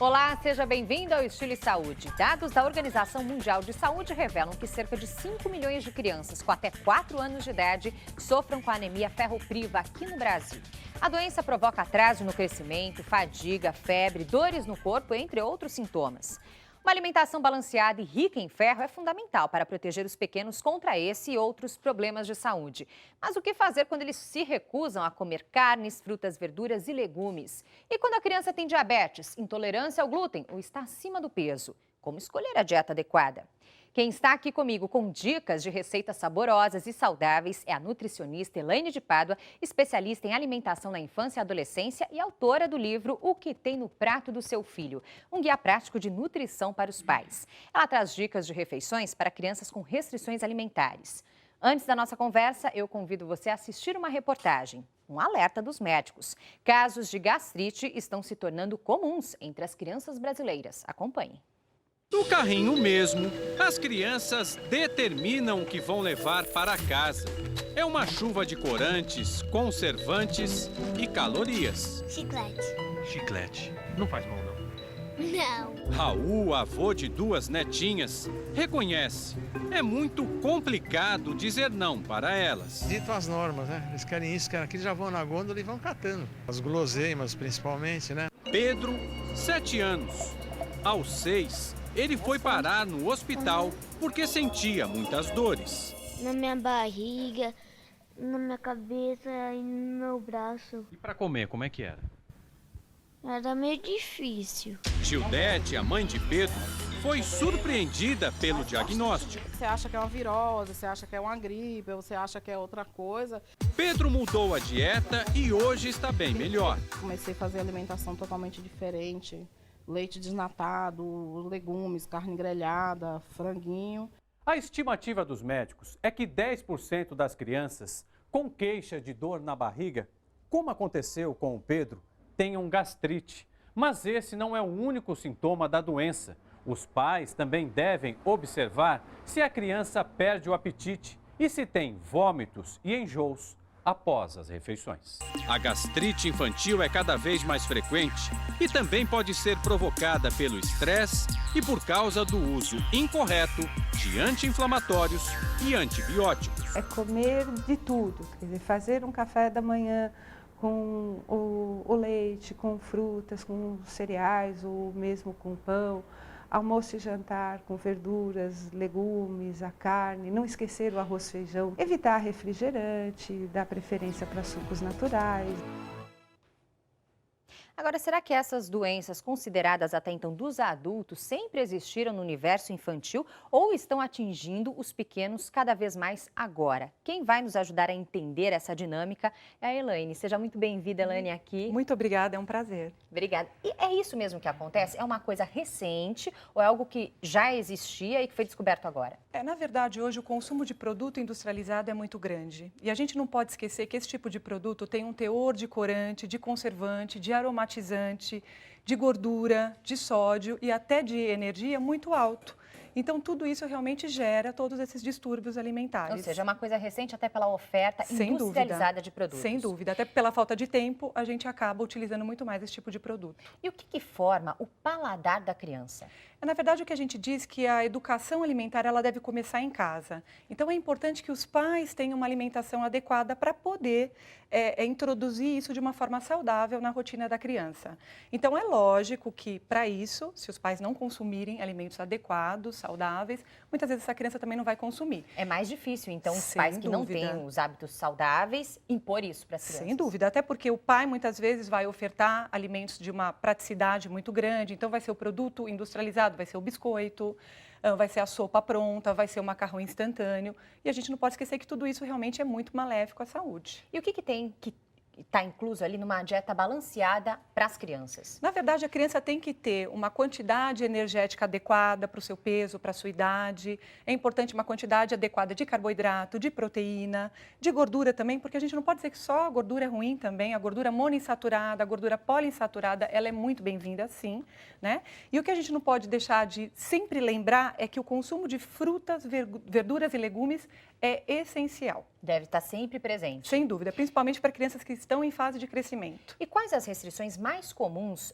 Olá, seja bem-vindo ao Estilo e Saúde. Dados da Organização Mundial de Saúde revelam que cerca de 5 milhões de crianças com até 4 anos de idade sofram com anemia ferropriva aqui no Brasil. A doença provoca atraso no crescimento, fadiga, febre, dores no corpo, entre outros sintomas. Uma alimentação balanceada e rica em ferro é fundamental para proteger os pequenos contra esse e outros problemas de saúde. Mas o que fazer quando eles se recusam a comer carnes, frutas, verduras e legumes? E quando a criança tem diabetes, intolerância ao glúten ou está acima do peso? Como escolher a dieta adequada? Quem está aqui comigo com dicas de receitas saborosas e saudáveis é a nutricionista Elaine de Pádua, especialista em alimentação na infância e adolescência e autora do livro O que tem no prato do seu filho, um guia prático de nutrição para os pais. Ela traz dicas de refeições para crianças com restrições alimentares. Antes da nossa conversa, eu convido você a assistir uma reportagem. Um alerta dos médicos. Casos de gastrite estão se tornando comuns entre as crianças brasileiras. Acompanhe. No carrinho mesmo, as crianças determinam o que vão levar para casa. É uma chuva de corantes, conservantes e calorias. Chiclete. Chiclete. Não faz mal, não. Não. Raul, avô de 2 netinhas, reconhece. É muito complicado dizer não para elas. Dito as normas, né? Eles querem isso, querem aquilo, já vão na gôndola e vão catando. As guloseimas, principalmente, né? Pedro, 7 anos. Aos 6, ele foi parar no hospital porque sentia muitas dores. Na minha barriga, na minha cabeça e no meu braço. E para comer, como é que era? Era meio difícil. Gildete, a mãe de Pedro, foi surpreendida pelo diagnóstico. Você acha que é uma virose, você acha que é uma gripe, você acha que é outra coisa. Pedro mudou a dieta e hoje está bem melhor. Comecei a fazer alimentação totalmente diferente. Leite desnatado, legumes, carne grelhada, franguinho. A estimativa dos médicos é que 10% das crianças com queixa de dor na barriga, como aconteceu com o Pedro, tenham gastrite. Mas esse não é o único sintoma da doença. Os pais também devem observar se a criança perde o apetite e se tem vômitos e enjoos após as refeições. A gastrite infantil é cada vez mais frequente e também pode ser provocada pelo estresse e por causa do uso incorreto de anti-inflamatórios e antibióticos. É comer de tudo, quer dizer, fazer um café da manhã com o leite, com frutas, com cereais ou mesmo com pão. Almoço e jantar com verduras, legumes, a carne, não esquecer o arroz e feijão, evitar refrigerante, dar preferência para sucos naturais. Agora, será que essas doenças consideradas até então dos adultos sempre existiram no universo infantil ou estão atingindo os pequenos cada vez mais agora? Quem vai nos ajudar a entender essa dinâmica é a Elaine. Seja muito bem-vinda, Elaine, aqui. Muito obrigada, é um prazer. Obrigada. E é isso mesmo que acontece? É uma coisa recente ou é algo que já existia e que foi descoberto agora? Na verdade, hoje o consumo de produto industrializado é muito grande. E a gente não pode esquecer que esse tipo de produto tem um teor de corante, de conservante, de aromatizante, de gordura, de sódio e até de energia muito alto. Então, tudo isso realmente gera todos esses distúrbios alimentares. Ou seja, é uma coisa recente até pela oferta Sem industrializada dúvida. de produtos. Sem dúvida. Até pela falta de tempo, a gente acaba utilizando muito mais esse tipo de produto. E o que forma o paladar da criança? Na verdade, o que a gente diz é que a educação alimentar ela deve começar em casa. Então, é importante que os pais tenham uma alimentação adequada para poder introduzir isso de uma forma saudável na rotina da criança. Então, é lógico que, para isso, se os pais não consumirem alimentos adequados, saudáveis, muitas vezes essa criança também não vai consumir. É mais difícil, então, os Sem pais que não dúvida. têm os hábitos saudáveis, impor isso para as crianças. Sem dúvida, até porque o pai muitas vezes vai ofertar alimentos de uma praticidade muito grande, então vai ser o produto industrializado, vai ser o biscoito, vai ser a sopa pronta, vai ser o macarrão instantâneo. E a gente não pode esquecer que tudo isso realmente é muito maléfico à saúde. E o que tem que está incluso ali numa dieta balanceada para as crianças? Na verdade, a criança tem que ter uma quantidade energética adequada para o seu peso, para a sua idade. É importante uma quantidade adequada de carboidrato, de proteína, de gordura também, porque a gente não pode dizer que só a gordura é ruim também. A gordura monoinsaturada, a gordura poliinsaturada, ela é muito bem-vinda sim, né? E o que a gente não pode deixar de sempre lembrar é que o consumo de frutas, verduras e legumes é essencial. Deve estar sempre presente. Sem dúvida, principalmente para crianças que estão em fase de crescimento. E quais as restrições mais comuns,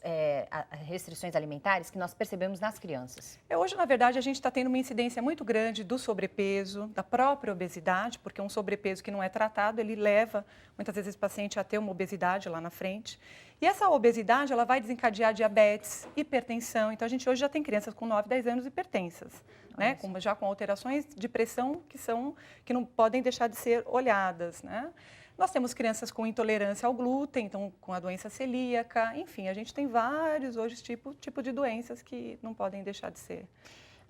restrições alimentares, que nós percebemos nas crianças? Hoje, na verdade, a gente está tendo uma incidência muito grande do sobrepeso, da própria obesidade, porque um sobrepeso que não é tratado, ele leva, muitas vezes, o paciente a ter uma obesidade lá na frente. E essa obesidade, ela vai desencadear diabetes, hipertensão. Então, a gente hoje já tem crianças com 9, 10 anos hipertensas, né? Já com alterações de pressão que não podem deixar de ser olhadas, né? Nós temos crianças com intolerância ao glúten, então com a doença celíaca, enfim, a gente tem vários hoje tipo de doenças que não podem deixar de ser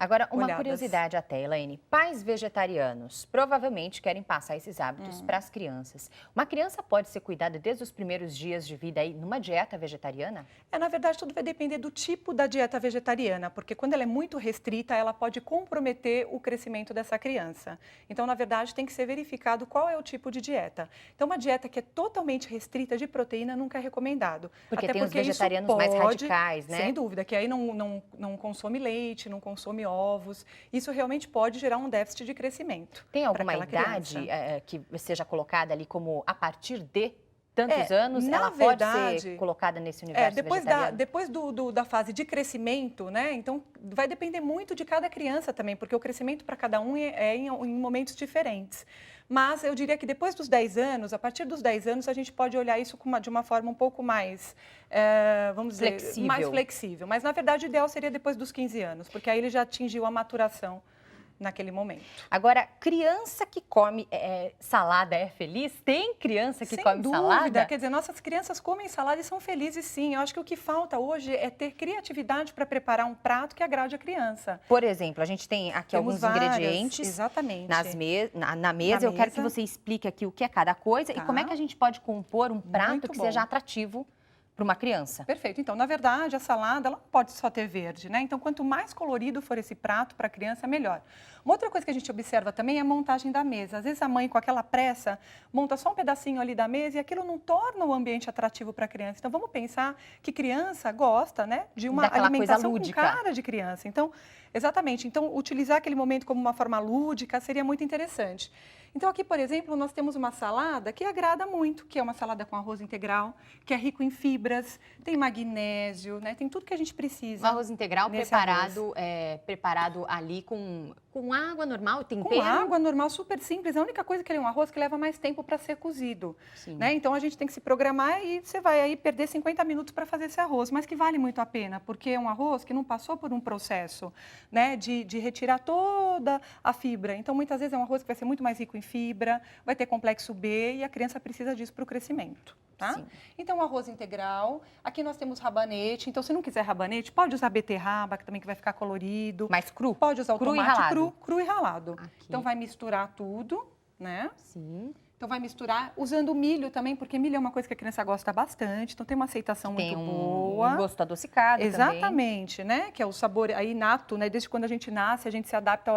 Agora, uma olhadas. Curiosidade até, Elaine. Pais vegetarianos provavelmente querem passar esses hábitos para as crianças. Uma criança pode ser cuidada desde os primeiros dias de vida aí numa dieta vegetariana? Na verdade, tudo vai depender do tipo da dieta vegetariana, porque quando ela é muito restrita, ela pode comprometer o crescimento dessa criança. Então, na verdade, tem que ser verificado qual é o tipo de dieta. Então, uma dieta que é totalmente restrita de proteína nunca é recomendado. Porque tem os vegetarianos mais radicais, né? Sem dúvida, que aí não consome leite, não consome ovos. Isso realmente pode gerar um déficit de crescimento. Tem alguma idade que seja colocada ali como a partir de tantos anos, ela pode ser colocada nesse universo vegetariano? Depois da fase de crescimento, né? Então, vai depender muito de cada criança também, porque o crescimento para cada um é em momentos diferentes. Mas eu diria que depois dos 10 anos, a partir dos 10 anos, a gente pode olhar isso de uma forma um pouco mais, vamos dizer, mais flexível. Mas, na verdade, o ideal seria depois dos 15 anos, porque aí ele já atingiu a maturação naquele momento. Agora, criança que come salada é feliz? Tem criança que come salada? Sem dúvida. Quer dizer, nossas crianças comem salada e são felizes, sim. Eu acho que o que falta hoje é ter criatividade para preparar um prato que agrade a criança. Por exemplo, a gente tem aqui alguns ingredientes exatamente. Na mesa. Eu quero que você explique aqui o que é cada coisa e como é que a gente pode compor um prato que seja atrativo para uma criança. Perfeito. Então, na verdade, a salada ela não pode só ter verde, né? Então, quanto mais colorido for esse prato para a criança, melhor. Uma outra coisa que a gente observa também é a montagem da mesa. Às vezes a mãe, com aquela pressa, monta só um pedacinho ali da mesa e aquilo não torna o ambiente atrativo para a criança. Então, vamos pensar que criança gosta, né, de uma alimentação com cara de criança. Então, exatamente. Então, utilizar aquele momento como uma forma lúdica seria muito interessante. Então, aqui, por exemplo, nós temos uma salada que agrada muito, que é uma salada com arroz integral, que é rico em fibras, tem magnésio, né? Tem tudo que a gente precisa. Um arroz integral preparado ali com água normal, tempero? Com água normal, super simples. A única coisa que ele é um arroz que leva mais tempo para ser cozido. Né? Então, a gente tem que se programar e você vai aí perder 50 minutos para fazer esse arroz, mas que vale muito a pena, porque é um arroz que não passou por um processo, né, de retirar toda a fibra. Então, muitas vezes é um arroz que vai ser muito mais rico em fibra, vai ter complexo B e a criança precisa disso para o crescimento. Tá? Então, o arroz integral. Aqui nós temos rabanete. Então, se não quiser rabanete, pode usar beterraba, que também vai ficar colorido. Mas cru? Pode usar o tomate cru e ralado. Aqui. Então, vai misturar tudo, né? Sim. Então, vai misturar usando milho também, porque milho é uma coisa que a criança gosta bastante. Então, tem uma aceitação muito boa. Tem um gosto adocicado Exatamente, também. Né? Que é o sabor aí nato, né? Desde quando a gente nasce, a gente se adapta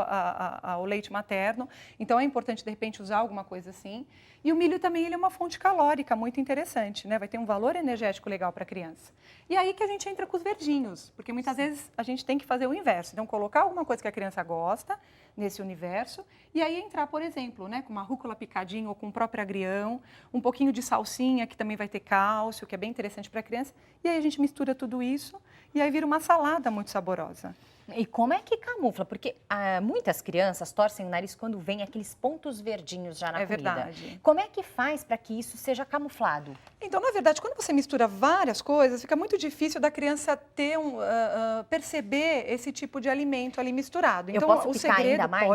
ao leite materno. Então, é importante, de repente, usar alguma coisa assim. E o milho também ele é uma fonte calórica muito interessante, né? Vai ter um valor energético legal para a criança. E aí que a gente entra com os verdinhos, porque muitas vezes a gente tem que fazer o inverso. Então, colocar alguma coisa que a criança gosta nesse universo e aí entrar, por exemplo, né, com uma rúcula picadinha ou com o próprio agrião, um pouquinho de salsinha, que também vai ter cálcio, que é bem interessante para a criança. E aí a gente mistura tudo isso e aí vira uma salada muito saborosa. E como é que camufla? Porque muitas crianças torcem o nariz quando vem aqueles pontos verdinhos já na comida. Verdade. Como é que faz para que isso seja camuflado? Então, na verdade, quando você mistura várias coisas, fica muito difícil da criança ter perceber esse tipo de alimento ali misturado. Então, eu posso o picar segredo ainda mais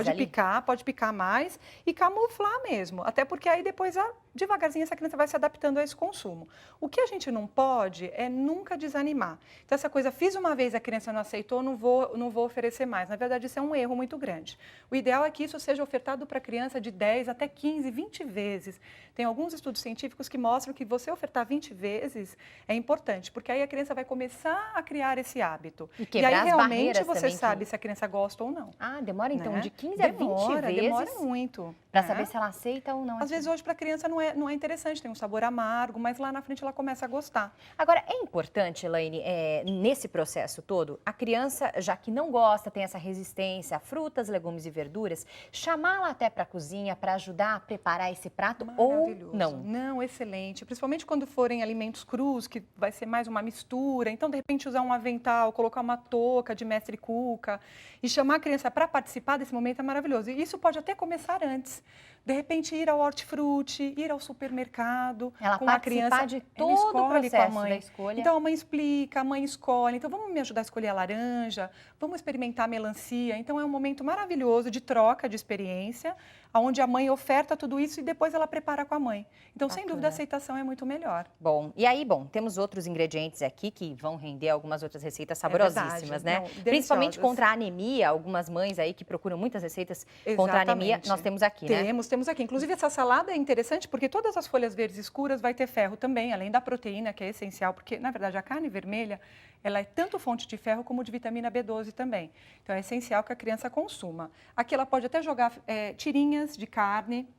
pode picar mais e camuflar mesmo. Até porque aí depois, devagarzinho, essa criança vai se adaptando a esse consumo. O que a gente não pode é nunca desanimar. Então, essa coisa, fiz uma vez, a criança não aceitou, não vou oferecer mais. Na verdade, isso é um erro muito grande. O ideal é que isso seja ofertado para a criança de 10 até 15, 20 vezes. Tem alguns estudos científicos que mostram que você ofertar 20 vezes é importante, porque aí a criança vai começar a criar esse hábito. E aí, realmente, você sabe se a criança gosta ou não. Demora então de 15 a 20 vezes? Demora muito. Para saber se ela aceita ou não. Às vezes, hoje, para a criança não é interessante, tem um sabor amargo, mas lá na frente ela começa a gostar. Agora, é importante, Elaine, nesse processo todo, a criança, já que que não gosta, tem essa resistência a frutas, legumes e verduras, chamá-la até para a cozinha para ajudar a preparar esse prato ou não? Não, excelente. Principalmente quando forem alimentos crus, que vai ser mais uma mistura. Então, de repente, usar um avental, colocar uma touca de mestre cuca e chamar a criança para participar desse momento é maravilhoso. E isso pode até começar antes. De repente, ir ao hortifruti, ir ao supermercado. Ela com a criança de todo o processo com a mãe. da escolha. Então, a mãe explica, a mãe escolhe. Então, vamos me ajudar a escolher a laranja, vamos experimentar a melancia. Então, é um momento maravilhoso de troca de experiência, onde a mãe oferta tudo isso e depois ela prepara com a mãe. Então, sem dúvida, a aceitação é muito melhor. Bom, e aí, temos outros ingredientes aqui que vão render algumas outras receitas saborosíssimas, né? Não, principalmente contra a anemia, algumas mães aí que procuram muitas receitas contra a anemia, nós temos aqui, né? Temos aqui. Inclusive, essa salada é interessante porque todas as folhas verdes escuras vai ter ferro também, além da proteína, que é essencial, porque, na verdade, a carne vermelha, ela é tanto fonte de ferro como de vitamina B12 também. Então, é essencial que a criança consuma. Aqui ela pode até jogar tirinhas de carne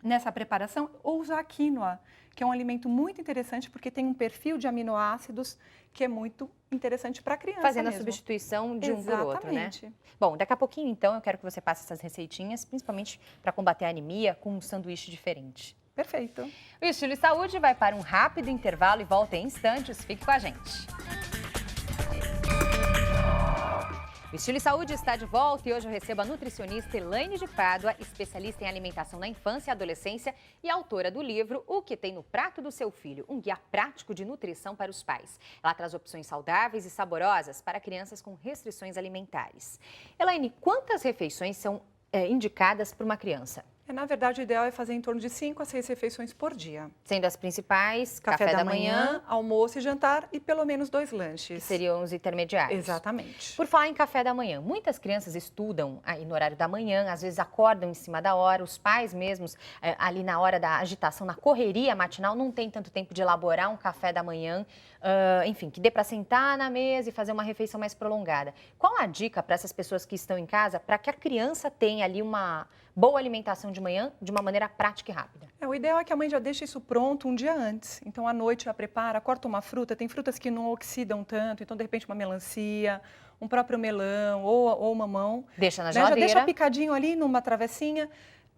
nessa preparação ou usar a quinoa, que é um alimento muito interessante porque tem um perfil de aminoácidos que é muito interessante para a criança. Fazendo mesmo. a substituição de um por outro, né? Exatamente. Bom, daqui a pouquinho, então, eu quero que você passe essas receitinhas, principalmente para combater a anemia, com um sanduíche diferente. Perfeito. O Estilo e Saúde vai para um rápido intervalo e volta em instantes. Fique com a gente. O Estilo e Saúde está de volta e hoje eu recebo a nutricionista Elaine de Pádua, especialista em alimentação na infância e adolescência e autora do livro O que tem no prato do seu filho, um guia prático de nutrição para os pais. Ela traz opções saudáveis e saborosas para crianças com restrições alimentares. Elaine, quantas refeições são indicadas para uma criança? Na verdade, o ideal é fazer em torno de 5 a 6 refeições por dia. Sendo as principais, Café da manhã, almoço e jantar e pelo menos 2 lanches. Que seriam os intermediários. Exatamente. Por falar em café da manhã, muitas crianças estudam aí no horário da manhã, às vezes acordam em cima da hora, os pais mesmos, ali na hora da agitação, na correria matinal, não tem tanto tempo de elaborar um café da manhã, enfim, que dê para sentar na mesa e fazer uma refeição mais prolongada. Qual a dica para essas pessoas que estão em casa para que a criança tenha ali uma boa alimentação de manhã de uma maneira prática e rápida? O ideal é que a mãe já deixe isso pronto um dia antes. Então, à noite já prepara, corta uma fruta. Tem frutas que não oxidam tanto, então, de repente, uma melancia, um próprio melão ou mamão. Deixa na geladeira. Já deixa picadinho ali numa travessinha.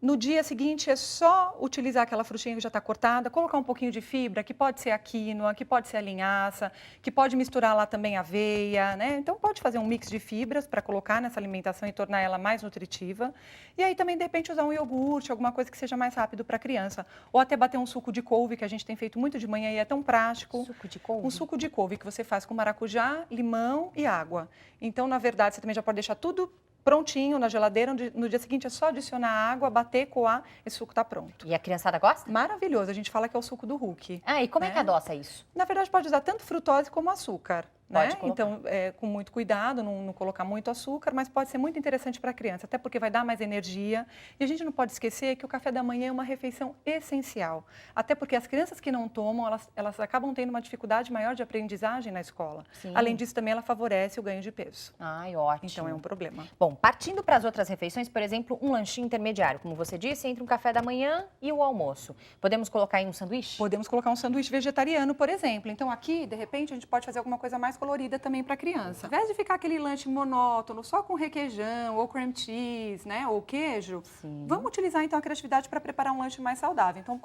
No dia seguinte, é só utilizar aquela frutinha que já está cortada, colocar um pouquinho de fibra, que pode ser a quinoa, que pode ser a linhaça, que pode misturar lá também aveia, né? Então, pode fazer um mix de fibras para colocar nessa alimentação e tornar ela mais nutritiva. E aí também, de repente, usar um iogurte, alguma coisa que seja mais rápido para a criança. Ou até bater um suco de couve, que a gente tem feito muito de manhã e é tão prático. Suco de couve? Um suco de couve que você faz com maracujá, limão e água. Então, na verdade, você também já pode deixar tudo prontinho na geladeira, no dia seguinte é só adicionar água, bater, coar, esse suco está pronto. E a criançada gosta? Maravilhoso, a gente fala que é o suco do Hulk. E como é que adoça isso? Na verdade, pode usar tanto frutose como açúcar. Pode né? Então, com muito cuidado, não colocar muito açúcar, mas pode ser muito interessante para a criança, até porque vai dar mais energia. E a gente não pode esquecer que o café da manhã é uma refeição essencial, até porque as crianças que não tomam, elas acabam tendo uma dificuldade maior de aprendizagem na escola. Sim. Além disso, também ela favorece o ganho de peso. Ai, ótimo. Então, é um problema. Bom, partindo para as outras refeições, por exemplo, um lanchinho intermediário, como você disse, entre um café da manhã e o almoço. Podemos colocar em um sanduíche? Podemos colocar um sanduíche vegetariano, por exemplo. Então, aqui, de repente, a gente pode fazer alguma coisa mais colorida também para a criança. Ao invés de ficar aquele lanche monótono, só com requeijão, ou cream cheese, né, ou queijo, vamos utilizar, então, a criatividade para preparar um lanche mais saudável. Então,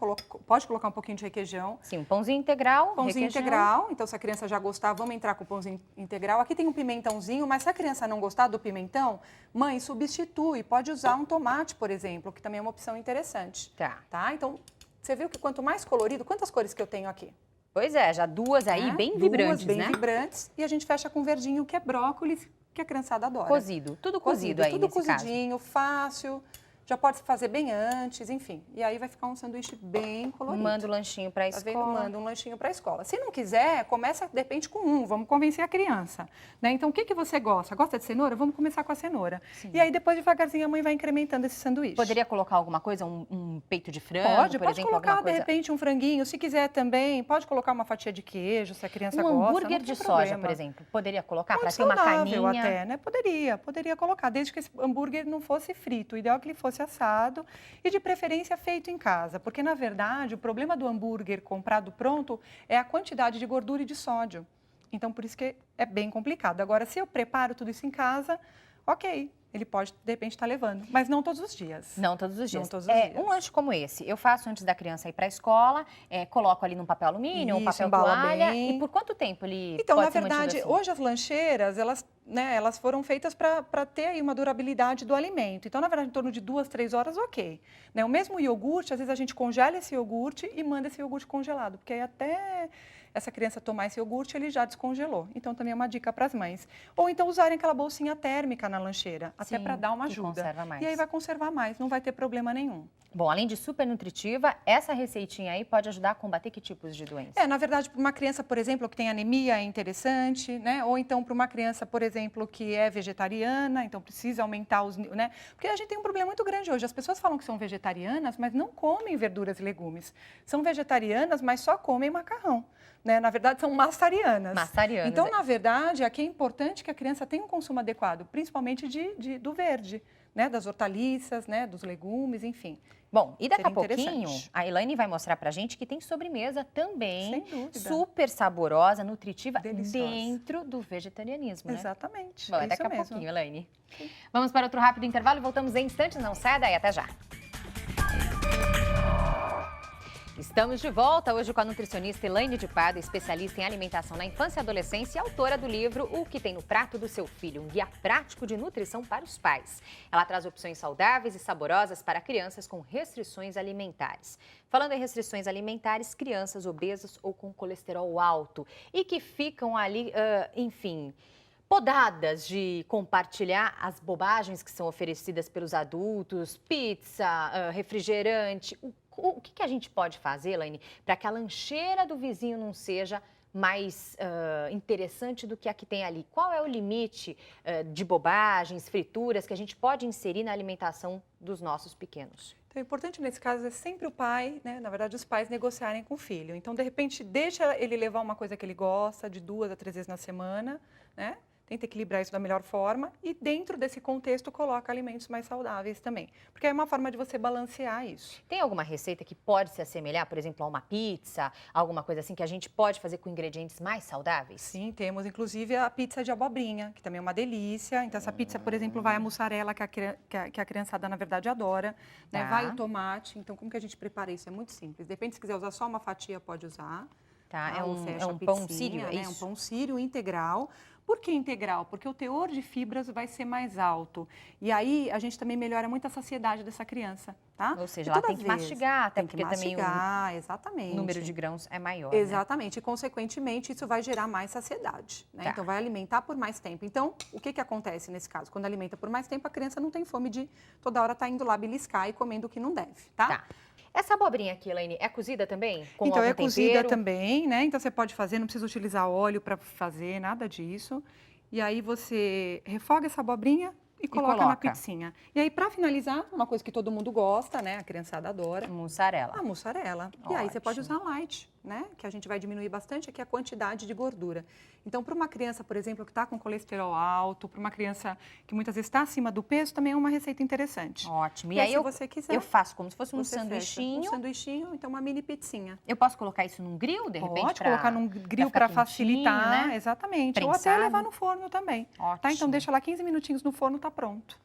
pode colocar um pouquinho de requeijão. Sim, um pãozinho integral. Pãozinho integral. Então, se a criança já gostar, vamos entrar com o pãozinho integral. Aqui tem um pimentãozinho, mas se a criança não gostar do pimentão, mãe, substitui. Pode usar um tomate, por exemplo, que também é uma opção interessante. Tá. Então, você viu que quanto mais colorido, quantas cores que eu tenho aqui? Pois é, já duas aí bem vibrantes, bem né? vibrantes. E a gente fecha com verdinho, que é brócolis, que a criançada adora. Cozido, tudo cozido aí tudo nesse cozidinho, fácil. Já pode se fazer bem antes, enfim. E aí vai ficar um sanduíche bem colorido. Manda o lanchinho para a escola. Manda um lanchinho para a escola. Se não quiser, começa de repente com um. Vamos convencer a criança. Né? Então, o que você gosta? Gosta de cenoura? Vamos começar com a cenoura. Sim. E aí, depois, devagarzinho, a mãe vai incrementando esse sanduíche. Poderia colocar alguma coisa? Um peito de frango, pode por exemplo? Colocar, alguma coisa... de repente, um franguinho. Se quiser também, pode colocar uma fatia de queijo, se a criança gosta. Um hambúrguer de soja, por exemplo. Poderia colocar para ter uma carninha? Até, né? Poderia colocar, desde que esse hambúrguer não fosse frito. O ideal é que ele fosse assado. E de preferência feito em casa, porque na verdade o problema do hambúrguer comprado pronto é a quantidade de gordura e de sódio. Então, por isso que é bem complicado. Agora, se eu preparo tudo isso em casa, ok, ele pode, de repente, estar levando, mas não todos os dias. Não todos os dias. Não todos os dias. Um lanche como esse, eu faço antes da criança ir para a escola, coloco ali num papel alumínio, um Isso, papel embala toalha, bem. e por quanto tempo ele Então, pode na ser mantido verdade, assim? hoje as lancheiras, elas foram feitas para ter aí uma durabilidade do alimento. Então, na verdade, em torno de 2, 3 horas, ok. Né? O mesmo iogurte, às vezes a gente congela esse iogurte e manda esse iogurte congelado, porque aí até essa criança tomar esse iogurte, ele já descongelou. Então, também é uma dica para as mães. Ou então usarem aquela bolsinha térmica na lancheira, até para dar uma ajuda. Conserva mais. E aí vai conservar mais, não vai ter problema nenhum. Bom, além de super nutritiva, essa receitinha aí pode ajudar a combater que tipos de doença? Na verdade, para uma criança, por exemplo, que tem anemia, é interessante, né? Ou então para uma criança, por exemplo, que é vegetariana, então precisa aumentar os, né? Porque a gente tem um problema muito grande hoje. As pessoas falam que são vegetarianas, mas não comem verduras e legumes. São vegetarianas, mas só comem macarrão. Né? Na verdade, são massarianas. Massarianas. Então, na verdade, aqui é importante que a criança tenha um consumo adequado, principalmente do verde, né? Das hortaliças, né? Dos legumes, enfim. Bom, e daqui a Seria pouquinho, interessante. a Elaine vai mostrar pra gente que tem sobremesa também, Sem dúvida. super saborosa, nutritiva, Deliciosa. dentro do vegetarianismo, né? Exatamente. Bom, é daqui isso a mesmo. pouquinho, Elaine. Vamos para outro rápido intervalo e voltamos em instantes. Não saia daí, até já. Estamos de volta hoje com a nutricionista Elaine de Pádua, especialista em alimentação na infância e adolescência e autora do livro O que tem no prato do seu filho, um guia prático de nutrição para os pais. Ela traz opções saudáveis e saborosas para crianças com restrições alimentares. Falando em restrições alimentares, crianças obesas ou com colesterol alto e que ficam ali, enfim, podadas de compartilhar as bobagens que são oferecidas pelos adultos, pizza, refrigerante. O que a gente pode fazer, Elaine, para que a lancheira do vizinho não seja mais interessante do que a que tem ali? Qual é o limite de bobagens, frituras que a gente pode inserir na alimentação dos nossos pequenos? Então, o importante nesse caso é sempre o pai, né? Na verdade, os pais negociarem com o filho. Então, de repente, deixa ele levar uma coisa que ele gosta, de 2 a 3 vezes na semana, né? Tenta equilibrar isso da melhor forma e dentro desse contexto coloca alimentos mais saudáveis também. Porque é uma forma de você balancear isso. Tem alguma receita que pode se assemelhar, por exemplo, a uma pizza, alguma coisa assim que a gente pode fazer com ingredientes mais saudáveis? Sim, temos inclusive a pizza de abobrinha, que também é uma delícia. Então essa pizza, por exemplo, vai a mussarela, que a criançada na verdade adora. Né? Tá. Vai o tomate. Então como que a gente prepara isso? É muito simples. De repente, se quiser usar só uma fatia, pode usar. Tá, Ou fecha é a um pão pizzinha, sírio, é né? isso? Um pão sírio integral. Por que integral? Porque o teor de fibras vai ser mais alto. E aí, a gente também melhora muito a saciedade dessa criança, tá? Ou seja, E ela toda tem que vez mastigar, até tem que porque também mastigar, exatamente. o número de grãos é maior, né? Exatamente. E, consequentemente, isso vai gerar mais saciedade, né? Tá. Então, vai alimentar por mais tempo. Então, o que acontece nesse caso? Quando alimenta por mais tempo, a criança não tem fome de toda hora estar indo lá beliscar e comendo o que não deve, tá? Tá. Essa abobrinha aqui, Elaine, é cozida também? Com Então, algum é cozida tempero? também, né? Então, você pode fazer, não precisa utilizar óleo para fazer, nada disso. E aí, você refoga essa abobrinha e coloca na pizzinha. E aí, para finalizar, uma coisa que todo mundo gosta, né? A criançada adora. Mussarela. A mussarela. E aí, você pode usar light, né? Que a gente vai diminuir bastante aqui a quantidade de gordura. Então, para uma criança, por exemplo, que está com colesterol alto, para uma criança que muitas vezes está acima do peso, também é uma receita interessante. Ótimo. E aí, se você quiser, eu faço como se fosse um você fecha sanduichinho. Um sanduichinho, então uma mini pizzinha. Eu posso colocar isso num grill, de repente? Pode colocar num grill para facilitar, né? Exatamente. Ou até levar no forno também. Ótimo. Tá? Então, deixa lá 15 minutinhos no forno, tá pronto.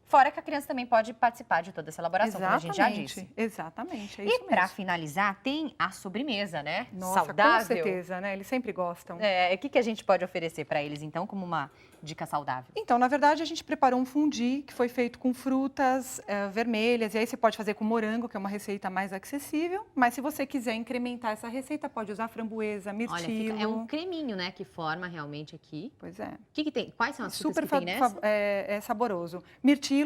Fora que a criança também pode participar de toda essa elaboração, como a gente já disse. Exatamente, é isso E para mesmo. finalizar, tem a sobremesa, né? Nossa, saudável. com certeza, né? Eles sempre gostam. O que a gente pode oferecer para eles, então, como uma dica saudável? Então, na verdade, a gente preparou um fondue que foi feito com frutas vermelhas. E aí você pode fazer com morango, que é uma receita mais acessível. Mas se você quiser incrementar essa receita, pode usar framboesa, mirtilo. Olha, é um creminho, né, que forma realmente aqui. Pois é. O que tem? Quais são as frutas Super que tem nessa? é saboroso. Mirtilo,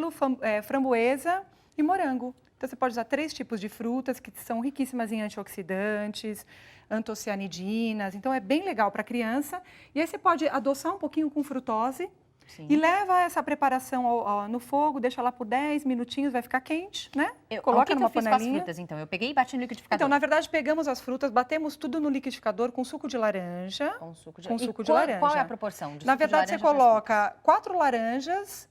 framboesa e morango. Então, você pode usar 3 tipos de frutas que são riquíssimas em antioxidantes, antocianidinas. Então, é bem legal para a criança. E aí, você pode adoçar um pouquinho com frutose. Sim. E leva essa preparação no fogo, deixa lá por 10 minutinhos, vai ficar quente, né? Coloca numa panelinha. O que eu fiz com as panelinha. frutas, então? Eu peguei e bati no liquidificador. Então, na verdade, pegamos as frutas, batemos tudo no liquidificador com suco de laranja. Com suco de laranja. Qual é a proporção de Na suco verdade, de você laranja coloca 4 laranjas,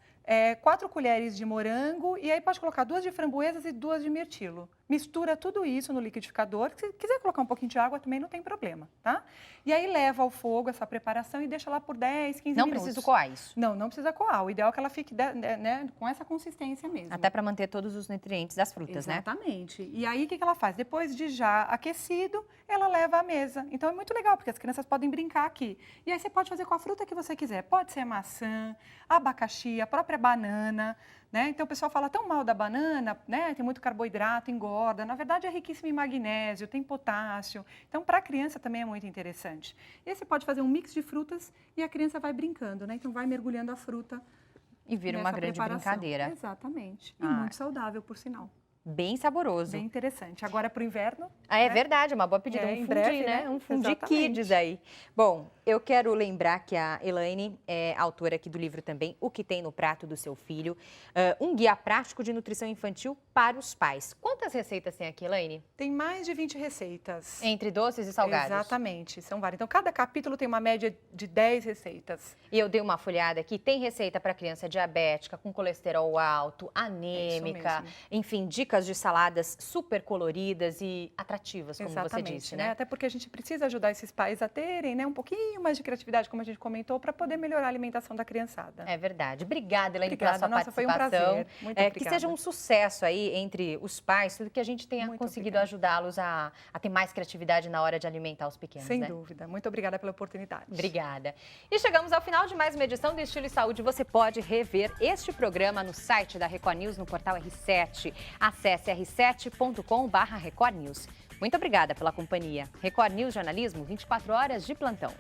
4 colheres de morango e aí pode colocar 2 de framboesas e 2 de mirtilo. mistura tudo isso no liquidificador. Se quiser colocar um pouquinho de água também não tem problema, tá? E aí leva ao fogo essa preparação e deixa lá por 10, 15 Não minutos. preciso coar isso. Não precisa coar. O ideal é que ela fique né, com essa consistência mesmo. Até para manter todos os nutrientes das frutas, né? Exatamente. E aí, o que ela faz? Depois de já aquecido, ela leva à mesa. Então, é muito legal, porque as crianças podem brincar aqui. E aí, você pode fazer com a fruta que você quiser. Pode ser maçã, abacaxi, a própria banana, né? Então, o pessoal fala tão mal da banana, né? Tem muito carboidrato, engorda. Na verdade, é riquíssimo em magnésio, tem potássio. Então, para a criança também é muito interessante. E aí, você pode fazer um mix de frutas e a criança vai brincando, né? Então, vai mergulhando a fruta. E vira uma grande brincadeira. Exatamente. E muito saudável, por sinal. Bem saboroso. Bem interessante. Agora para o inverno. É verdade, uma boa pedida. Um fundi, breve, né? Um fundi Exatamente. kids aí. Bom, eu quero lembrar que a Elaine é autora aqui do livro também, O que tem no prato do seu filho. Um guia prático de nutrição infantil para os pais. Quantas receitas tem aqui, Elaine? Tem mais de 20 receitas. Entre doces e salgados. Exatamente, são várias. Então, cada capítulo tem uma média de 10 receitas. E eu dei uma folhada aqui, tem receita para criança diabética, com colesterol alto, anêmica, enfim, dicas de saladas super coloridas e atrativas, como você disse, né? Até porque a gente precisa ajudar esses pais a terem, né, um pouquinho mais de criatividade, como a gente comentou, para poder melhorar a alimentação da criança. É verdade. Obrigada, Elaine, Obrigada. pela sua Nossa, participação. foi um prazer. Muito obrigada. Que seja um sucesso aí entre os pais, tudo que a gente tenha Muito conseguido obrigada. ajudá-los a ter mais criatividade na hora de alimentar os pequenos, Sem né? dúvida. Muito obrigada pela oportunidade. Obrigada. E chegamos ao final de mais uma edição do Estilo e Saúde. Você pode rever este programa no site da Record News, no portal R7. Acesse r7.com/Record News. Muito obrigada pela companhia. Record News Jornalismo, 24 horas de plantão.